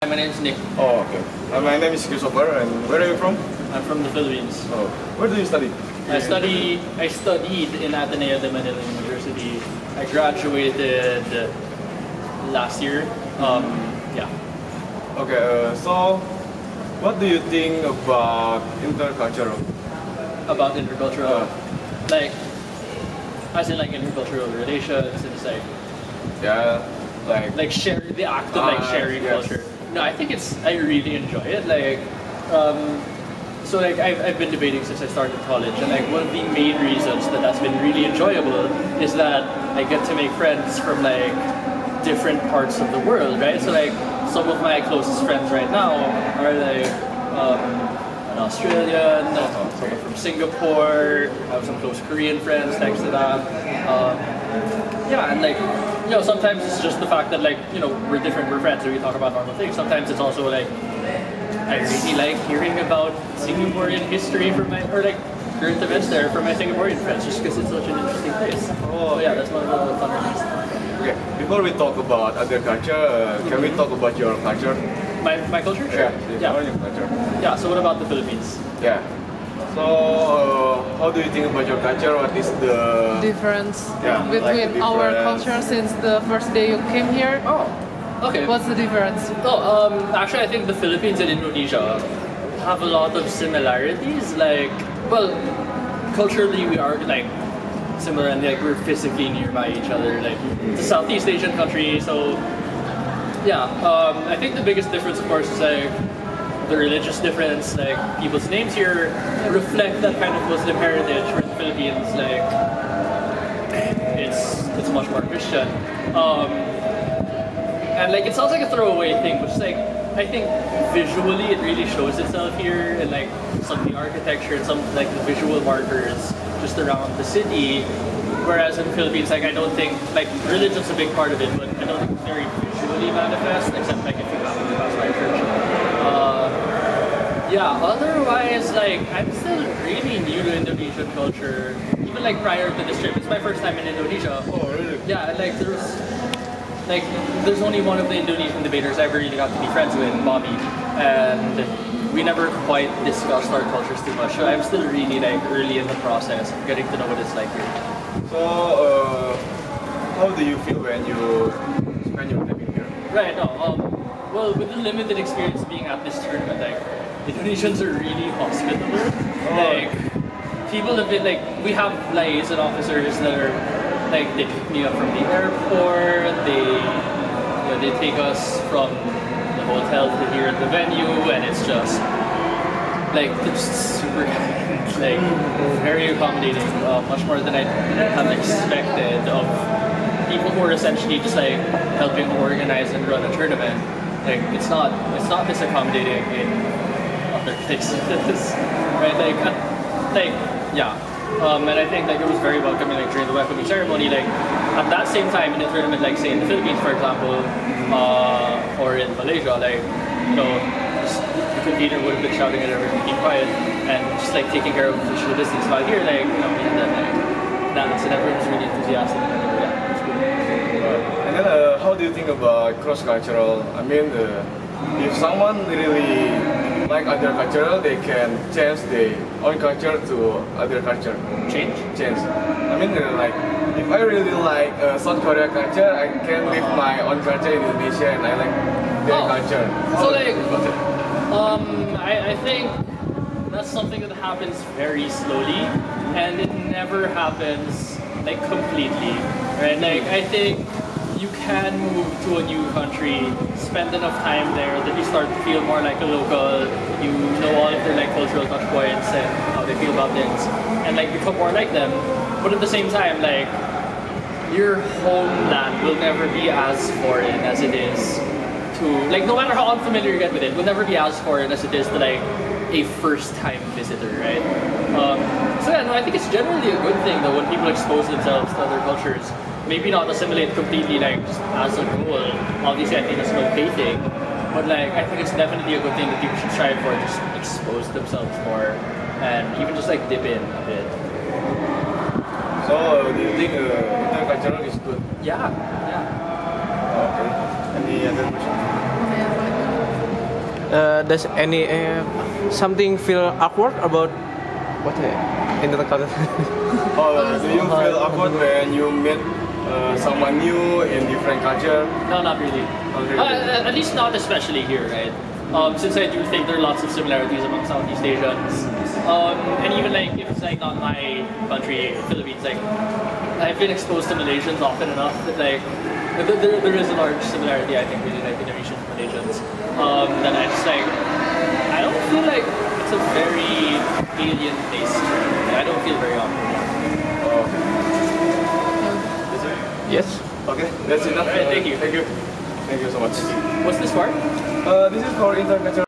My name is Nick. Oh, okay. My name is Christopher, and where are you from? I'm from the Philippines. Oh, where do you study? I studied in Ateneo de Manila University. I graduated last year. Yeah. Okay, so what do you think about intercultural? About intercultural, like, as in like intercultural relations, and it's like, Yeah, like share the act of like sharing yes. culture. No, I think I really enjoy it. Like, so like I've been debating since I started college, and like one of the main reasons that that's been really enjoyable is that I get to make friends from like different parts of the world, right? So like some of my closest friends right now are like an Australian, someone from Singapore. I have some close Korean friends next to that. Yeah, and like, you know, sometimes it's just the fact that like, you know, we're different, we're friends, so we talk about normal things. Sometimes it's also like, I really like hearing about Singaporean history from my, or like current events there from my Singaporean friends, just because it's such an interesting place. Oh, yeah, that's one of the fun things. Okay, before we talk about other culture, can we talk about your culture? My culture? Sure. Yeah, your culture. Yeah, so what about the Philippines? Yeah. So, how do you think about your culture? What is the difference like between our culture since the first day you came here? Oh, okay. What's the difference? Oh, actually, I think the Philippines and Indonesia have a lot of similarities. Like, well, culturally we are like similar, and like we're physically nearby each other. Like, it's a Southeast Asian country, so yeah. I think the biggest difference, of course, is like the religious difference. Like, people's names here reflect that kind of Muslim heritage, where in the Philippines, like, it's much more Christian. And like, it sounds like a throwaway thing, but just like, I think visually it really shows itself here, and like some of the architecture and some like the visual markers just around the city. Whereas in the Philippines, like, I don't think, like, religion's a big part of it, but I don't think it's very visually manifest, except like if you have to pass by a church. Yeah, otherwise, like, I'm still really new to Indonesian culture. Even like prior to this trip, it's my first time in Indonesia. Oh, really? Yeah, like there's only one of the Indonesian debaters I ever really got to be friends with, Bobby, and we never quite discussed our cultures too much. So I'm still really like early in the process of getting to know what it's like here. So, how do you feel when you spend your time here? Right. No. Well, with the limited experience being at this tournament, like, Indonesians are really hospitable. Like, people have been like, we have liaison officers that are like, they pick me up from the airport. They take us from the hotel to here at the venue, and it's just like, they're just super kind, like very accommodating, much more than I have expected of people who are essentially just like helping organize and run a tournament. Like, it's not this accommodating in other places, right? Like yeah. And I think like it was very welcoming, like during the welcoming ceremony. Like, at that same time in the tournament, like say in the Philippines, for example, or in Malaysia, like, you know, the convener would have been shouting at everyone to keep quiet and just like taking care of social distance. While here, like, you know, we had that like dance, and everyone was really enthusiastic. And, yeah, it's cool. And then, how do you think about cross-cultural? I mean, if someone really like other culture, they can change their own culture to other culture. Change? I mean, like, if I really like South Korea culture, I can leave my own culture in Indonesia, and I like their culture. So like, I think that's something that happens very slowly, and it never happens like completely, right? Like, I think you can move to a new country, spend enough time there that you start to feel more like a local. You know all of their like cultural touch points and how they feel about things, and like become more like them. But at the same time, like, your homeland will never be as foreign as it is to, like, no matter how unfamiliar you get with it, will never be as foreign as it is to like a first-time visitor, right? So yeah, no, I think it's generally a good thing though when people expose themselves to other cultures. Maybe not assimilate completely, like, just as a goal. Obviously, I think it's an okay thing, but like, I think it's definitely a good thing that people should strive for, just expose themselves more, and even just like dip in a bit. So, do you think intercultural is good? Yeah. Okay. Any other question? does any something feel awkward about what intercultural? Do you feel awkward when you meet someone new in different culture? No, not really. Not really. At least not especially here, right? Since I do think there are lots of similarities among Southeast Asians, and even like if it's like not my country, Philippines, like I've been exposed to Malaysians often enough that like there is a large similarity I think between like Indonesians and Malaysians. That I just like I don't feel like it's a very alien place. I don't feel very awkward. Yes. Okay, that's enough. Alright, thank you. Thank you. Thank you so much. What's this for? This is for intercultural.